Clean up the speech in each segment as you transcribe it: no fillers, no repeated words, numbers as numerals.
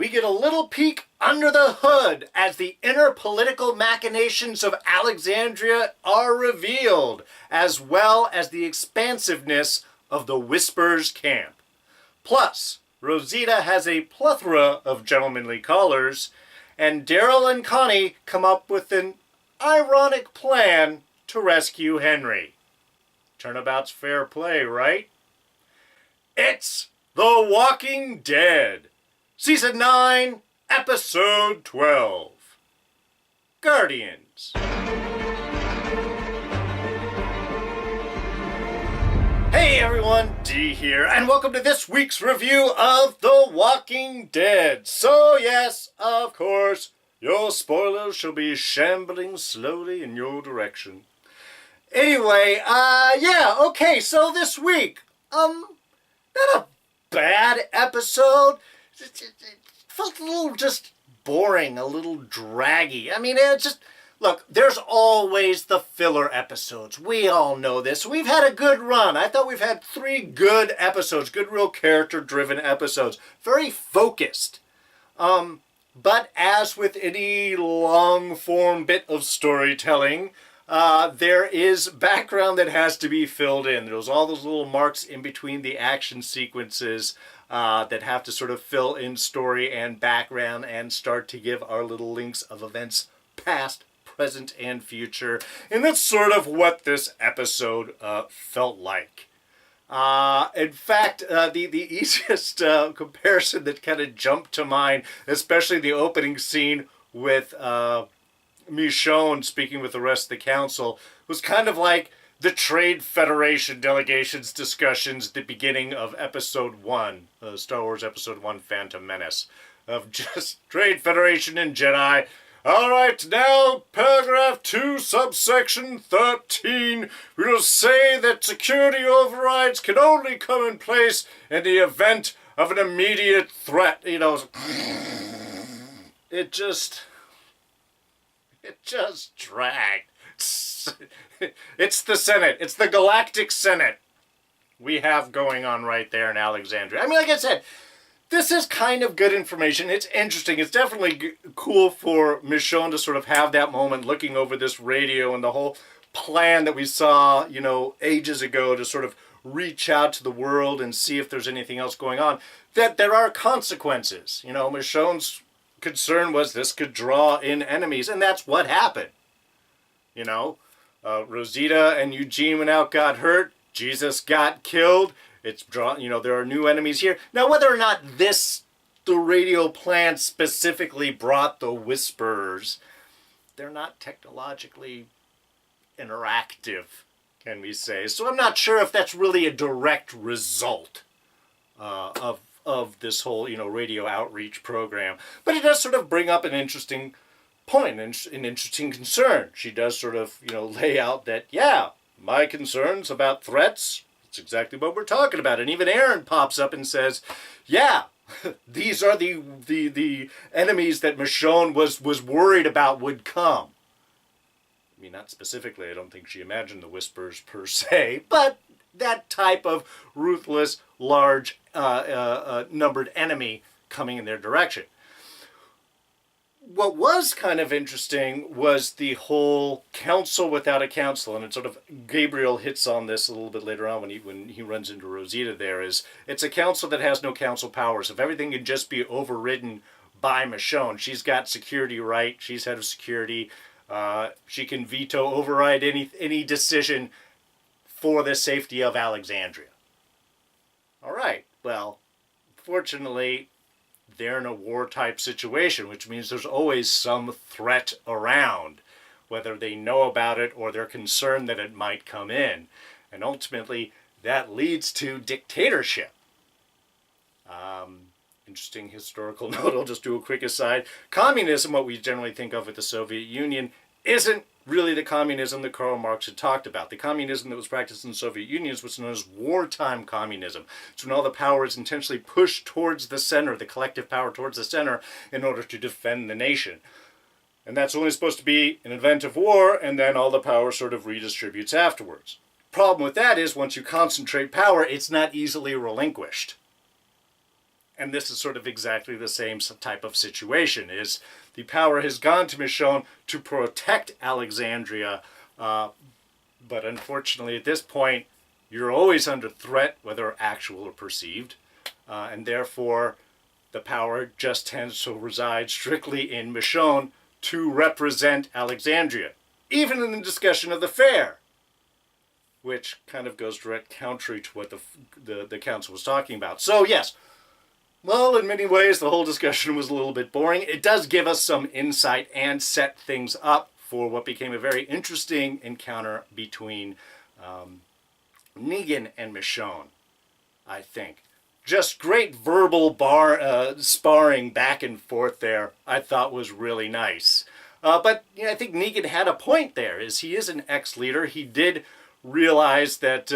we get a little peek under the hood as the inner political machinations of Alexandria are revealed, as well as the expansiveness of the Whispers camp. Plus, Rosita has a plethora of gentlemanly callers, and Daryl and Connie come up with an ironic plan to rescue Henry. Turnabout's fair play, right? It's The Walking Dead, Season 9, Episode 12. Guardians. Hey everyone, D here, and welcome to this week's review of The Walking Dead. So yes, of course, your spoilers shall be shambling slowly in your direction. Anyway, so this week, not a bad episode. It felt a little just boring, a little draggy. I mean, it's just, look, there's always the filler episodes. We all know this. We've had a good run. I thought we've had 3 good episodes, good real character-driven episodes. Very focused. But as with any long-form bit of storytelling, there is background that has to be filled in. There's all those little marks in between the action sequences that have to sort of fill in story and background and start to give our little links of events past, present, and future. And that's sort of what this episode felt like. In fact, the easiest comparison that kind of jumped to mind, especially the opening scene with Michonne speaking with the rest of the council, was kind of like the Trade Federation delegation's discussions at the beginning of Episode 1, Star Wars Episode 1, Phantom Menace, of just Trade Federation and Jedi. All right, now, paragraph 2, subsection 13, we'll say that security overrides can only come in place in the event of an immediate threat. You know, it just dragged. It's the Senate. It's the Galactic Senate we have going on right there in Alexandria. I mean, like I said, this is kind of good information. It's interesting. It's definitely cool for Michonne to sort of have that moment looking over this radio and the whole plan that we saw, you know, ages ago to sort of reach out to the world and see if there's anything else going on. That there are consequences. You know, Michonne's concern was this could draw in enemies, and that's what happened. You know, Rosita and Eugene went out, got hurt. Jesus got killed. It's drawn, you know, there are new enemies here. Now, whether or not the radio plant specifically brought the Whisperers, they're not technologically interactive, can we say. So I'm not sure if that's really a direct result of this whole, you know, radio outreach program. But it does sort of bring up an interesting point, an interesting concern. She does sort of, you know, lay out that, yeah, my concerns about threats, it's exactly what we're talking about. And even Aaron pops up and says, yeah, these are the enemies that Michonne was worried about would come. I mean, not specifically, I don't think she imagined the Whispers per se, but that type of ruthless, large, numbered enemy coming in their direction. What was kind of interesting was the whole council without a council, and it sort of, Gabriel hits on this a little bit later on when he runs into Rosita there, is it's a council that has no council powers. If everything can just be overridden by Michonne, she's got security right, she's head of security, she can veto, override any decision for the safety of Alexandria. All right, well, fortunately, they're in a war-type situation, which means there's always some threat around, whether they know about it or they're concerned that it might come in. And ultimately, that leads to dictatorship. Interesting historical note, I'll just do a quick aside. Communism, what we generally think of with the Soviet Union, isn't really the communism that Karl Marx had talked about. The communism that was practiced in the Soviet Union is what's known as wartime communism. It's when all the power is intentionally pushed towards the center, the collective power towards the center, in order to defend the nation. And that's only supposed to be an event of war, and then all the power sort of redistributes afterwards. Problem with that is once you concentrate power, it's not easily relinquished. And this is sort of exactly the same type of situation, is the power has gone to Michonne to protect Alexandria, but unfortunately at this point, you're always under threat, whether actual or perceived, and therefore the power just tends to reside strictly in Michonne to represent Alexandria, even in the discussion of the fair, which kind of goes direct contrary to what the council was talking about. So yes, well, in many ways, the whole discussion was a little bit boring. It does give us some insight and set things up for what became a very interesting encounter between Negan and Michonne, I think. Just great verbal sparring back and forth there, I thought was really nice. But I think Negan had a point there, is he is an ex-leader. He did realize that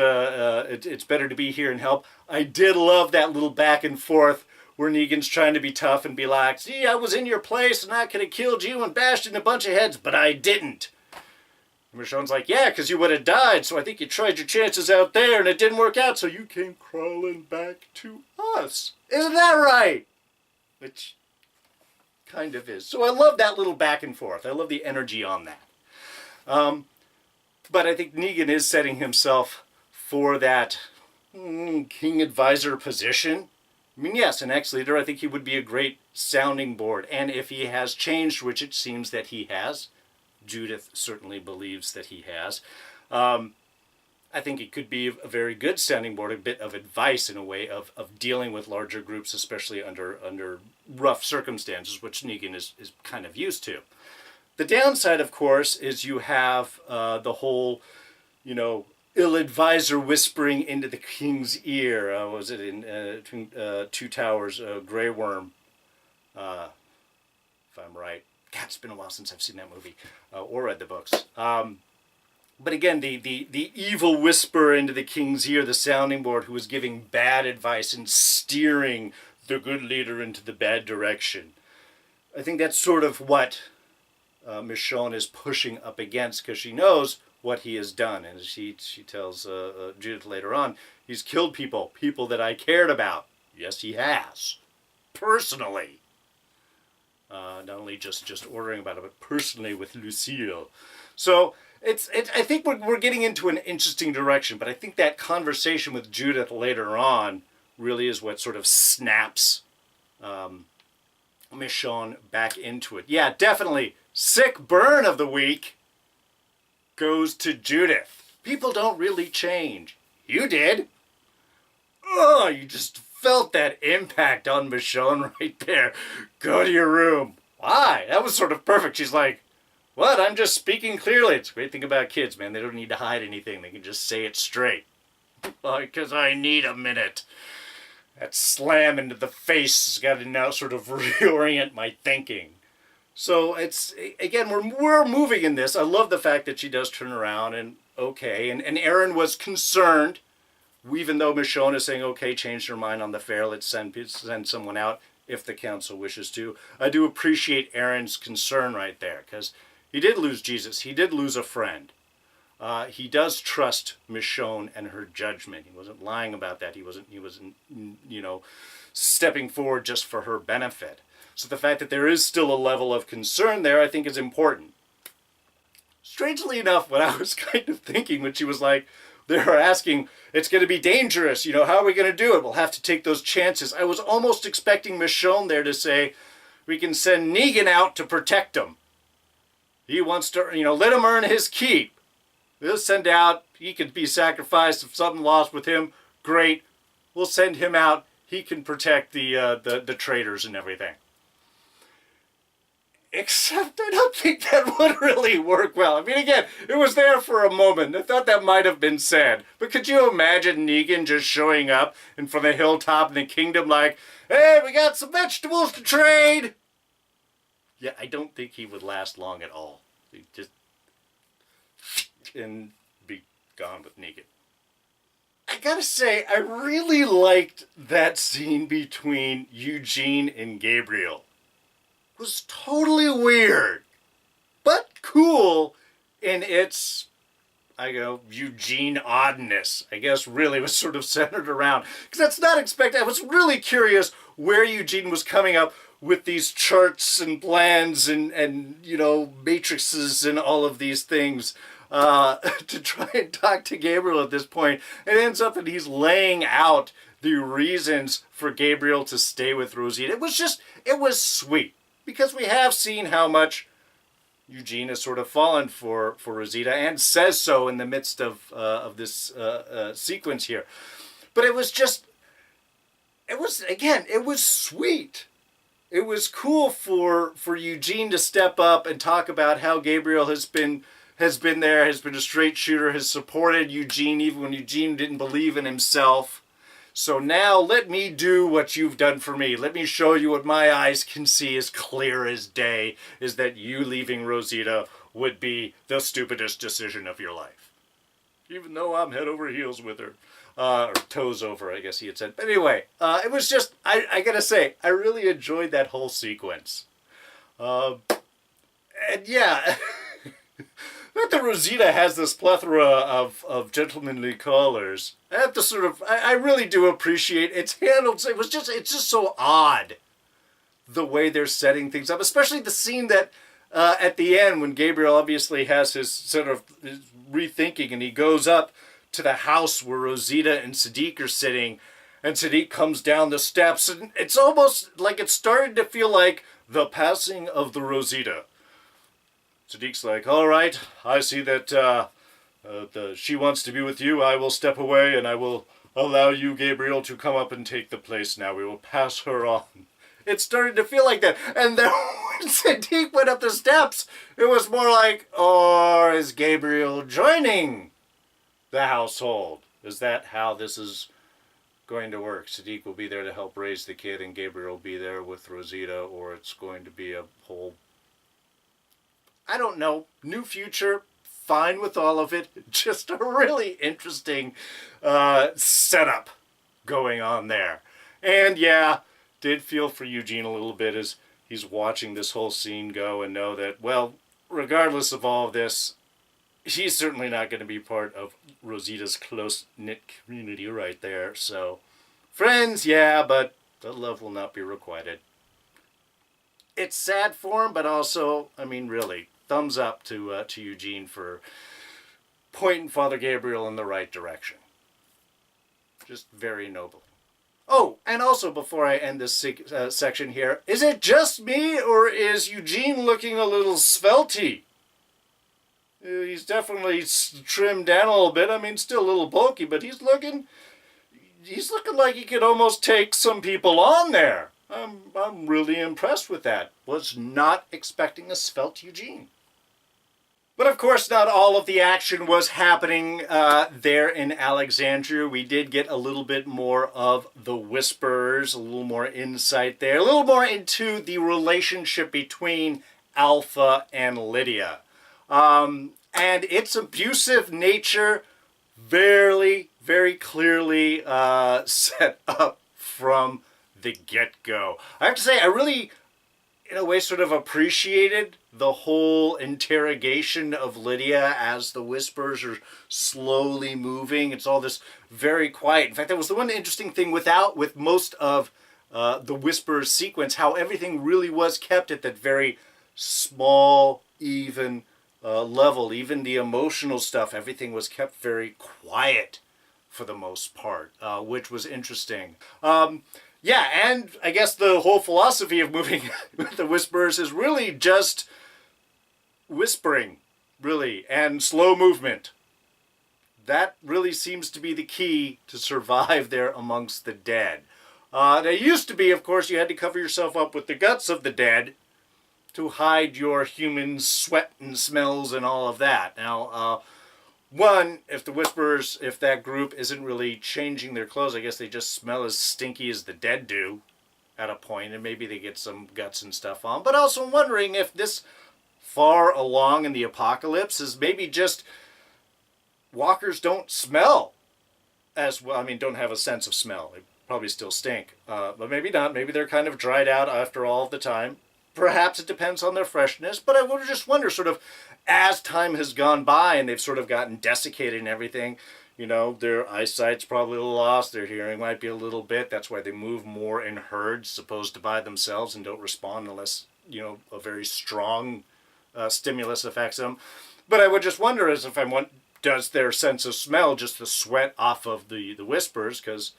it's better to be here and help. I did love that little back and forth where Negan's trying to be tough and be like, see, I was in your place and I could have killed you and bashed in a bunch of heads, but I didn't. And Michonne's like, yeah, because you would have died, so I think you tried your chances out there and it didn't work out, so you came crawling back to us. Isn't that right? Which kind of is. So I love that little back and forth. I love the energy on that. But I think Negan is setting himself for that king advisor position. I mean, yes, an ex-leader, I think he would be a great sounding board. And if he has changed, which it seems that he has, Judith certainly believes that he has, I think it could be a very good sounding board, a bit of advice in a way of dealing with larger groups, especially under rough circumstances, which Negan is kind of used to. The downside, of course, is you have the whole, ill advisor whispering into the king's ear. Was it in Two Towers, Grey Worm, if I'm right. God, it's been a while since I've seen that movie or read the books. But again, the evil whisper into the king's ear, the sounding board, who was giving bad advice and steering the good leader into the bad direction. I think that's sort of what Michonne is pushing up against, because she knows what he has done. And she tells Judith later on, he's killed people that I cared about. Yes, he has. Personally. Not only just ordering about it, but personally with Lucille. So I think we're getting into an interesting direction, but I think that conversation with Judith later on really is what sort of snaps Michonne back into it. Yeah, definitely. Sick burn of the week goes to Judith. People don't really change. You did. Oh, you just felt that impact on Michonne right there. Go to your room. Why? That was sort of perfect. She's like, what? I'm just speaking clearly. It's a great thing about kids, man. They don't need to hide anything. They can just say it straight. Because I need a minute. That slam into the face has got to now sort of reorient my thinking. So it's, again, we're moving in this. I love the fact that she does turn around and okay. And Aaron was concerned, even though Michonne is saying, okay, changed her mind on the fair, let's send someone out if the council wishes to. I do appreciate Aaron's concern right there, because he did lose Jesus. He did lose a friend. He does trust Michonne and her judgment. He wasn't lying about that. He wasn't, stepping forward just for her benefit. So the fact that there is still a level of concern there, I think, is important. Strangely enough, what I was kind of thinking when she was like, they were asking, it's going to be dangerous, how are we going to do it? We'll have to take those chances. I was almost expecting Michonne there to say, we can send Negan out to protect him. He wants to, let him earn his keep. We'll send out, he could be sacrificed if something lost with him. Great. We'll send him out. He can protect the traitors and everything. Except I don't think that would really work well. I mean, again, it was there for a moment. I thought that might have been said. But could you imagine Negan just showing up and from the hilltop in the kingdom like, hey, we got some vegetables to trade? Yeah, I don't think he would last long at all. He'd just and be gone with Negan. I gotta say, I really liked that scene between Eugene and Gabriel. It was totally weird, but cool in its, Eugene oddness, I guess, really was sort of centered around. Because that's not expected. I was really curious where Eugene was coming up with these charts and plans and matrices and all of these things to try and talk to Gabriel at this point. It ends up that he's laying out the reasons for Gabriel to stay with Rosita. It was sweet. Because we have seen how much Eugene has sort of fallen for Rosita, and says so in the midst of this sequence here. But it was sweet. It was cool for Eugene to step up and talk about how Gabriel has been there, has been a straight shooter, has supported Eugene even when Eugene didn't believe in himself. So now let me do what you've done for me. Let me show you what my eyes can see as clear as day, is that you leaving Rosita would be the stupidest decision of your life. Even though I'm head over heels with her. Or toes over, I guess he had said. But anyway, it was just, I gotta say, I really enjoyed that whole sequence. And yeah... Not that Rosita has this plethora of gentlemanly callers. I have to I really do appreciate it's handled. It's just so odd the way they're setting things up, especially the scene that at the end when Gabriel obviously has his sort of rethinking and he goes up to the house where Rosita and Sadiq are sitting, and Sadiq comes down the steps, and it's almost like it started to feel like the passing of the Rosita. Sadiq's like, all right, I see that she wants to be with you. I will step away and I will allow you, Gabriel, to come up and take the place now. We will pass her on. It started to feel like that. And then when Sadiq went up the steps, it was more like, or is Gabriel joining the household? Is that how this is going to work? Sadiq will be there to help raise the kid and Gabriel will be there with Rosita, or it's going to be a whole... I don't know, new future, fine with all of it. Just a really interesting setup going on there. And yeah, did feel for Eugene a little bit as he's watching this whole scene go and know that, well, regardless of all of this, he's certainly not going to be part of Rosita's close-knit community right there. So, friends, yeah, but the love will not be requited. It's sad for him, but also, I mean, really, thumbs up to Eugene for pointing Father Gabriel in the right direction. Just very noble. Oh, and also before I end this section here, is it just me or is Eugene looking a little svelty? He's definitely trimmed down a little bit. I mean, still a little bulky, but he's looking like he could almost take some people on there. I'm really impressed with that. Was not expecting a svelte Eugene. But of course, not all of the action was happening there in Alexandria. We did get a little bit more of the Whisperers, a little more insight there, a little more into the relationship between Alpha and Lydia. And its abusive nature very, very clearly set up from the get-go. I have to say, I really, in a way, sort of appreciated the whole interrogation of Lydia as the Whispers are slowly moving. It's all this very quiet. In fact, that was the one interesting thing with most of the Whispers sequence, how everything really was kept at that very small, even level. Even the emotional stuff, everything was kept very quiet for the most part, which was interesting. Yeah, and I guess the whole philosophy of moving with the Whisperers is really just whispering, really, and slow movement. That really seems to be the key to survive there amongst the dead. There used to be, of course, you had to cover yourself up with the guts of the dead to hide your human sweat and smells and all of that. Now, one, if the Whisperers, if that group isn't really changing their clothes, I guess they just smell as stinky as the dead do at a point, and maybe they get some guts and stuff on. But also I'm wondering if this far along in the apocalypse is maybe just walkers don't smell as well. I mean, don't have a sense of smell. They probably still stink. But maybe not. Maybe they're kind of dried out after all of the time. perhaps it depends on their freshness, but I would just wonder, sort of, as time has gone by and they've sort of gotten desiccated and everything, you know, their eyesight's probably a little lost, their hearing might be a little bit. That's why they move more in herds, opposed to by themselves, and don't respond unless, you know, a very strong stimulus affects them. But I would just wonder, as if does their sense of smell, just the sweat off of the whispers, because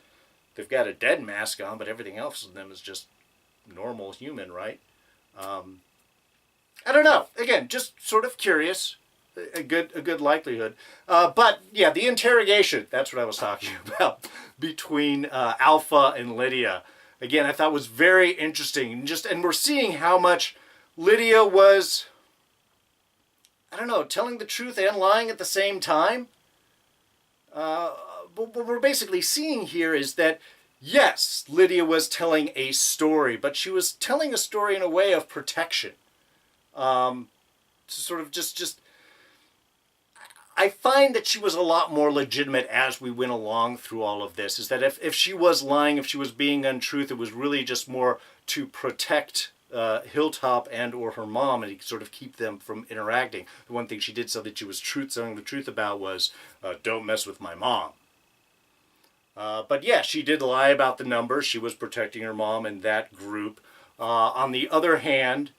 they've got a dead mask on, but everything else in them is just normal human, right? I don't know. Again, just sort of curious. A good likelihood. But yeah, the interrogation, that's what I was talking about, between Alpha and Lydia. Again, I thought was very interesting. And we're seeing how much Lydia was, I don't know, telling the truth and lying at the same time. But what we're basically seeing here is that, yes, Lydia was telling a story, but she was telling a story in a way of protection. Sort of just I find that she was a lot more legitimate as we went along through all of this. Is that if she was lying, if she was being untruth, it was really just more to protect Hilltop and or her mom, and sort of keep them from interacting. The one thing she did say that she was telling the truth about was, don't mess with my mom. But yeah, she did lie about the numbers. She was protecting her mom and that group. On the other hand,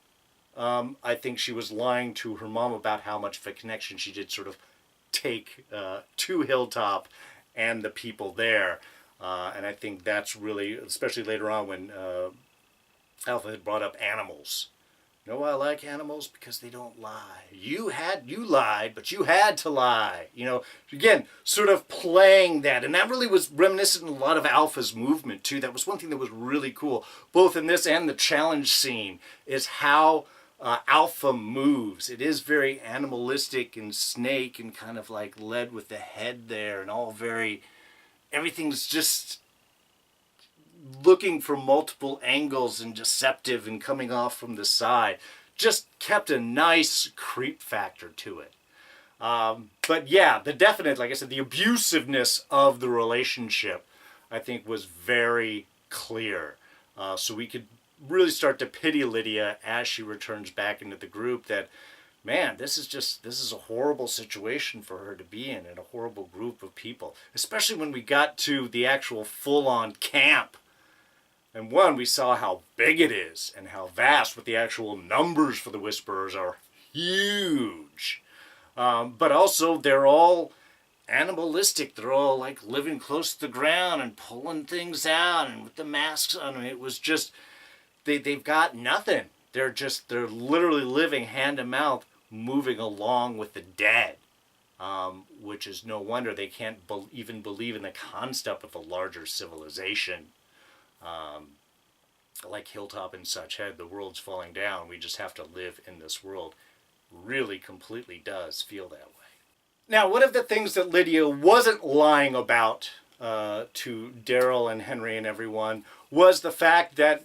I think she was lying to her mom about how much of a connection she did sort of take to Hilltop and the people there. And I think that's really, especially later on when Alpha had brought up animals. You know why I like animals? Because they don't lie. You lied, but you had to lie. You know, again, sort of playing that. And that really was reminiscent of a lot of Alpha's movement, too. That was one thing that was really cool, both in this and the challenge scene, is how Alpha moves. It is very animalistic and snake and kind of like led with the head there and all very, everything's just looking for multiple angles and deceptive and coming off from the side. Just kept a nice creep factor to it. But yeah, the definite, like I said, the abusiveness of the relationship, I think, was very clear. So we could really start to pity Lydia as she returns back into the group, that, man, this is a horrible situation for her to be in, and a horrible group of people. Especially when we got to the actual full-on camp. And one, we saw how big it is and how vast, but the actual numbers for the Whisperers are huge. But also, they're all animalistic. They're all like living close to the ground and pulling things out and with the masks on. I mean, it was just, they've got nothing. They're literally living hand to mouth, moving along with the dead. Which is no wonder they can't even believe in the concept of a larger civilization. Like Hilltop and such, the world's falling down, we just have to live in this world. Really completely does feel that way. Now, one of the things that Lydia wasn't lying about to Daryl and Henry and everyone was the fact that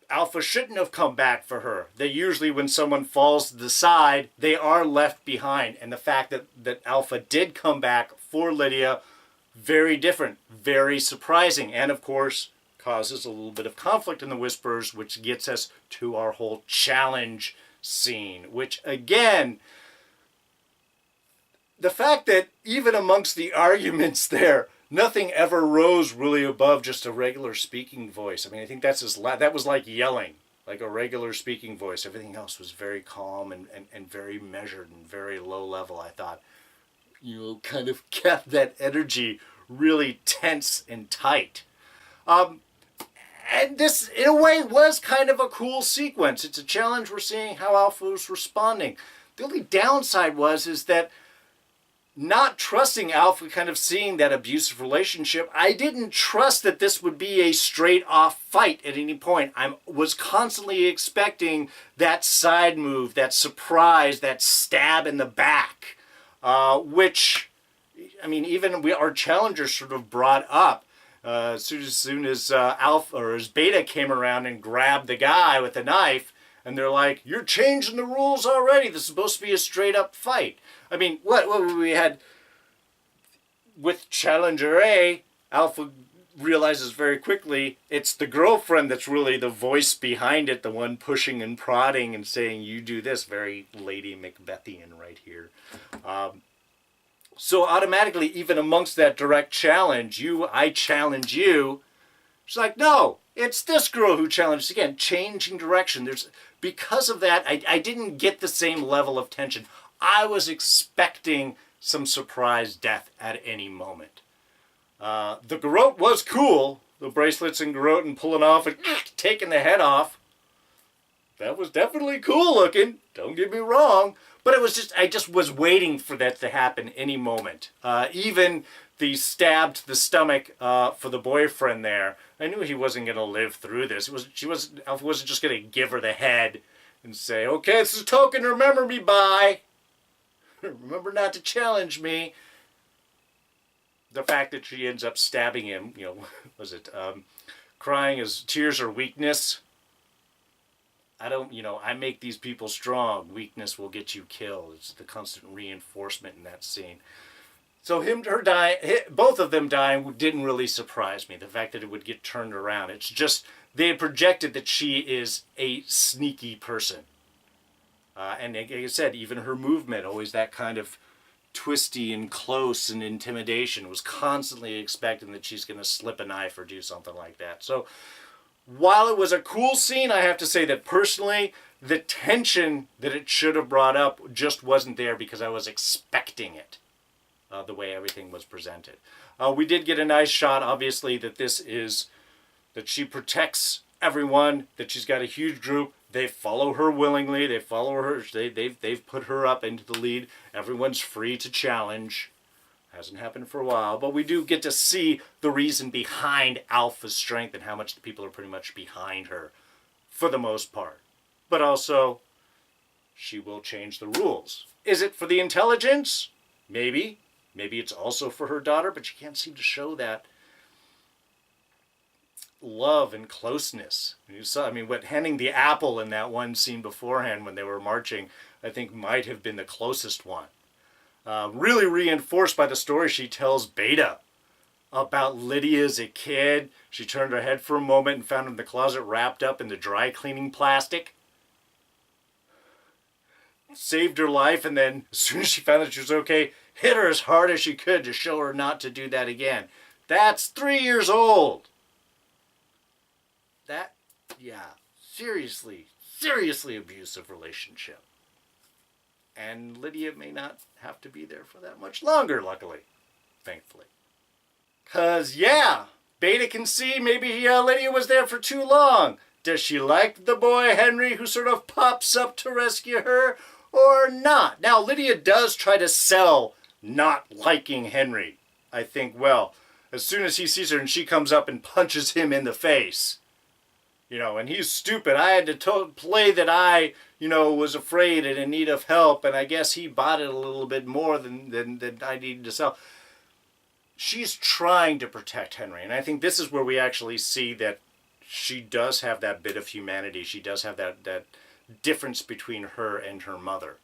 Alpha shouldn't have come back for her. They usually, when someone falls to the side, they are left behind. And the fact that Alpha did come back for Lydia, very different, very surprising, and of course causes a little bit of conflict in the Whisperers, which gets us to our whole challenge scene, which again, the fact that even amongst the arguments there, nothing ever rose really above just a regular speaking voice. I mean, I think that was like yelling, like a regular speaking voice. Everything else was very calm and very measured and very low level, I thought. You know, kind of kept that energy really tense and tight. And this, in a way, was kind of a cool sequence. It's a challenge. We're seeing how Alpha was responding. The only downside is that not trusting Alpha, kind of seeing that abusive relationship, I didn't trust that this would be a straight-off fight at any point. I was constantly expecting that side move, that surprise, that stab in the back. Which, I mean, even our challengers sort of brought up as soon as Alpha or as Beta came around and grabbed the guy with the knife, and they're like, "You're changing the rules already. This is supposed to be a straight up fight." I mean, what we had with Challenger A, Alpha realizes very quickly it's the girlfriend that's really the voice behind it, the one pushing and prodding and saying, you do this. Very Lady Macbethian right here. So automatically, even amongst that direct challenge, I challenge you, she's like, no, it's this girl who challenges. Again, changing direction. Because of that, I didn't get the same level of tension. I was expecting some surprise death at any moment. The garrote was cool. The bracelets and garrote and pulling off and taking the head off. That was definitely cool looking. Don't get me wrong. But I just was waiting for that to happen any moment. Even the stab to the stomach for the boyfriend there. I knew he wasn't going to live through this. Alpha wasn't just going to give her the head and say, okay, this is a token, remember me, bye. Remember not to challenge me. The fact that she ends up stabbing him, crying as tears are weakness. I make these people strong. Weakness will get you killed. It's the constant reinforcement in that scene. So her dying, both of them dying didn't really surprise me. The fact that it would get turned around. It's just, they had projected that she is a sneaky person. And like I said, even her movement, always that kind of twisty and close and intimidation, was constantly expecting that she's going to slip a knife or do something like that. So while it was a cool scene, I have to say that personally, the tension that it should have brought up just wasn't there because I was expecting it, the way everything was presented. We did get a nice shot, obviously, that she protects everyone, that she's got a huge group. They follow her willingly. They follow her. They've put her up into the lead. Everyone's free to challenge. Hasn't happened for a while, but we do get to see the reason behind Alpha's strength and how much the people are pretty much behind her for the most part. But also, she will change the rules. Is it for the intelligence? Maybe. Maybe it's also for her daughter, but she can't seem to show that love and closeness. You saw, what handing the apple in that one scene beforehand when they were marching, I think might have been the closest one. Really reinforced by the story she tells Beta about Lydia as a kid. She turned her head for a moment and found him in the closet wrapped up in the dry cleaning plastic. Saved her life, and then as soon as she found that she was okay, hit her as hard as she could to show her not to do that again. That's 3 years old. Seriously abusive relationship. And Lydia may not have to be there for that much longer, luckily. Thankfully. Because, Beta can see maybe Lydia was there for too long. Does she like the boy Henry who sort of pops up to rescue her or not? Now, Lydia does try to sell not liking Henry, I think, as soon as he sees her and she comes up and punches him in the face. And he's stupid. I had to play that I, was afraid and in need of help, and I guess he bought it a little bit more than I needed to sell. She's trying to protect Henry, and I think this is where we actually see that she does have that bit of humanity. She does have that difference between her and her mother.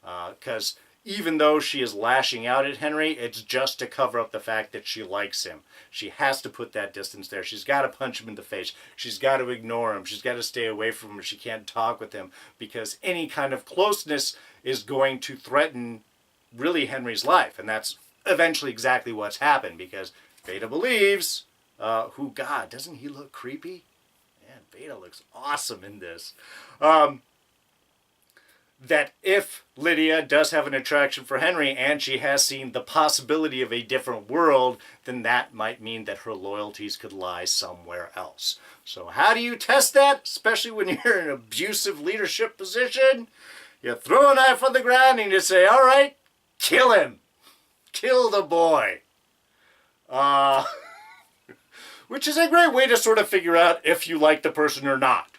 Because even though she is lashing out at Henry, it's just to cover up the fact that she likes him. She has to put that distance there. She's got to punch him in the face. She's got to ignore him. She's got to stay away from him. She can't talk with him because any kind of closeness is going to threaten really Henry's life. And that's eventually exactly what's happened because Beta believes, doesn't he look creepy? Man, Beta looks awesome in this. That if Lydia does have an attraction for Henry and she has seen the possibility of a different world, then that might mean that her loyalties could lie somewhere else. So how do you test that? Especially when you're in an abusive leadership position. You throw a knife on the ground and you say, all right, kill him. Kill the boy. Which is a great way to sort of figure out if you like the person or not.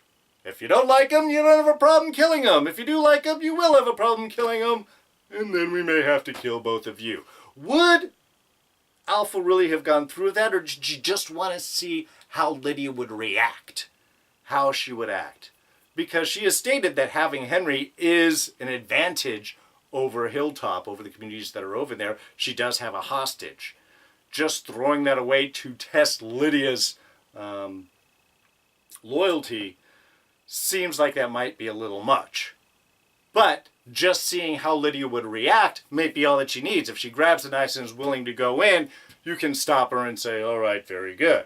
If you don't like him, you don't have a problem killing him. If you do like him, you will have a problem killing him. And then we may have to kill both of you. Would Alpha really have gone through that? Or did you just want to see how Lydia would react? How she would act? Because she has stated that having Henry is an advantage over Hilltop, over the communities that are over there. She does have a hostage. just throwing that away to test Lydia's loyalty seems like that might be a little much. But just seeing how Lydia would react may be all that she needs. If she grabs the knife and is willing to go in, you can stop her and say, all right, very good.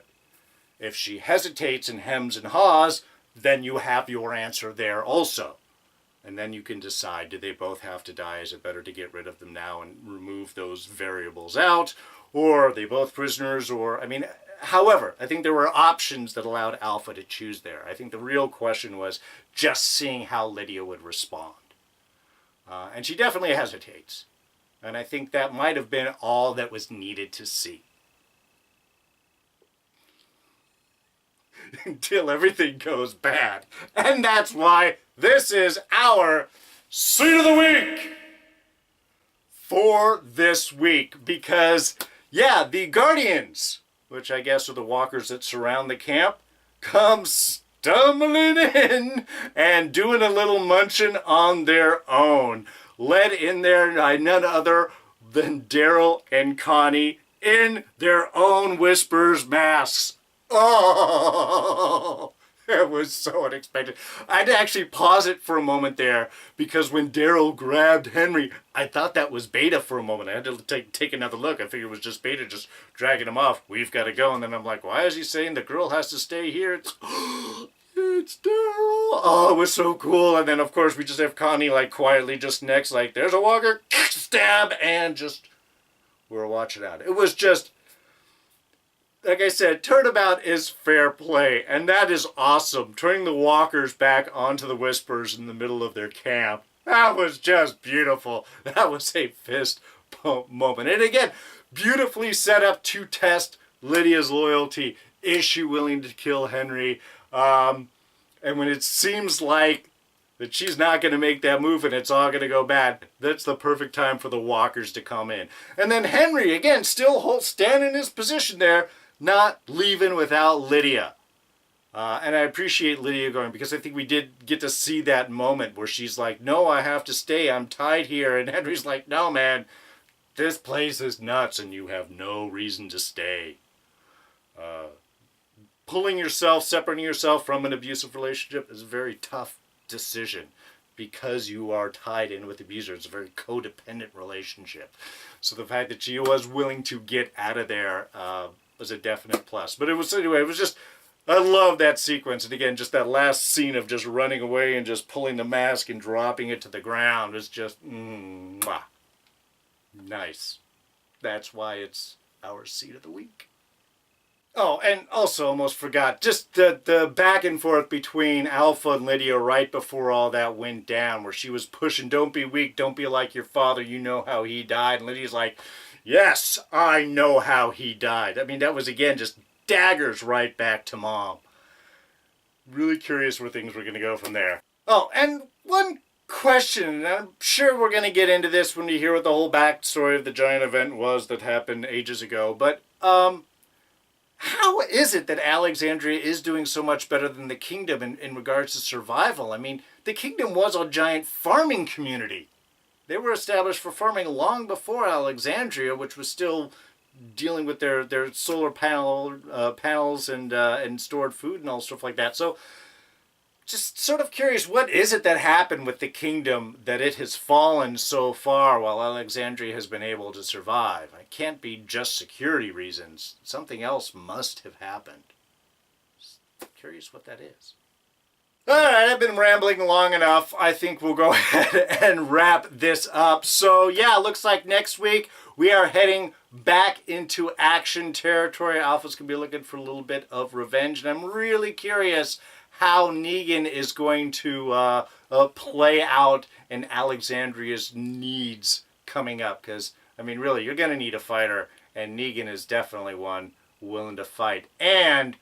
If she hesitates and hems and haws, then you have your answer there also. And then you can decide, do they both have to die? Is it better to get rid of them now and remove those variables out? Or are they both prisoners? Or, I mean, however, I think there were options that allowed Alpha to choose there. I think the real question was just seeing how Lydia would respond. And she definitely hesitates. And I think that might have been all that was needed to see. Until everything goes bad. And that's why this is our Scene of the Week for this week. Because, yeah, the Guardians, which I guess are the walkers that surround the camp, come stumbling in and doing a little munching on their own. Led in there by none other than Daryl and Connie in their own Whispers masks. Oh, it was so unexpected. I had to actually pause it for a moment there because when Daryl grabbed Henry, I thought that was Beta for a moment. I had to take another look. I figured it was just Beta just dragging him off. We've got to go. And then I'm like, why is he saying the girl has to stay here? It's Daryl. Oh, it was so cool. And then, of course, we just have Connie like quietly just next, like, there's a walker, stab, and just, we're watching out. It was just, like I said, turnabout is fair play, and that is awesome. Turning the walkers back onto the Whispers in the middle of their camp. That was just beautiful. That was a fist pump moment. And again, beautifully set up to test Lydia's loyalty. Is she willing to kill Henry? And when it seems like that she's not going to make that move and it's all going to go bad, that's the perfect time for the walkers to come in. And then Henry, again, still standing in his position there, not leaving without Lydia. And I appreciate Lydia going, because I think we did get to see that moment where she's like, no, I have to stay. I'm tied here. And Henry's like, no, man, this place is nuts and you have no reason to stay. Pulling yourself, separating yourself from an abusive relationship is a very tough decision because you are tied in with the abuser. It's a very codependent relationship. So the fact that she was willing to get out of there was a definite plus. But it was, anyway, it was just, I love that sequence. And again, just that last scene of just running away and just pulling the mask and dropping it to the ground is just, mwah. Nice. That's why it's our Scene of the Week. Oh, and also almost forgot, just the back and forth between Alpha and Lydia right before all that went down, where she was pushing, don't be weak, don't be like your father, you know how he died. And Lydia's like, yes, I know how he died. I mean, that was, again, just daggers right back to Mom. Really curious where things were going to go from there. Oh, and one question, and I'm sure we're going to get into this when we hear what the whole backstory of the giant event was that happened ages ago, but, how is it that Alexandria is doing so much better than the Kingdom in regards to survival? I mean, the Kingdom was a giant farming community. They were established for farming long before Alexandria, which was still dealing with their solar panels and stored food and all stuff like that. So, just sort of curious, what is it that happened with the Kingdom that it has fallen so far while Alexandria has been able to survive? It can't be just security reasons. Something else must have happened. Just curious what that is. Alright, I've been rambling long enough. I think we'll go ahead and wrap this up. So yeah, looks like next week we are heading back into action territory. Alpha's going to be looking for a little bit of revenge, and I'm really curious how Negan is going to play out in Alexandria's needs coming up. Because, I mean, really, you're going to need a fighter, and Negan is definitely one willing to fight and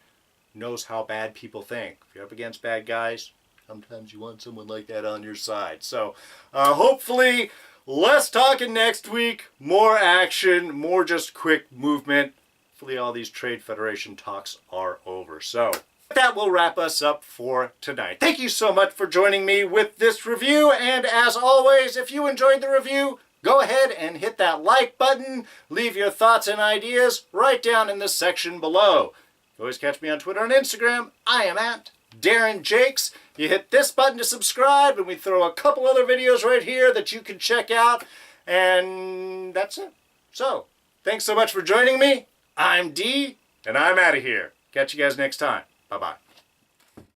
knows how bad people think. If you're up against bad guys, sometimes you want someone like that on your side. So, hopefully, less talking next week, more action, more just quick movement. Hopefully all these Trade Federation talks are over. So, that will wrap us up for tonight. Thank you so much for joining me with this review, and as always, if you enjoyed the review, go ahead and hit that like button. Leave your thoughts and ideas right down in the section below. You always catch me on Twitter and Instagram. I am at Darren Jakes. You hit this button to subscribe, and we throw a couple other videos right here that you can check out. And that's it. So, thanks so much for joining me. I'm D, and I'm out of here. Catch you guys next time. Bye-bye.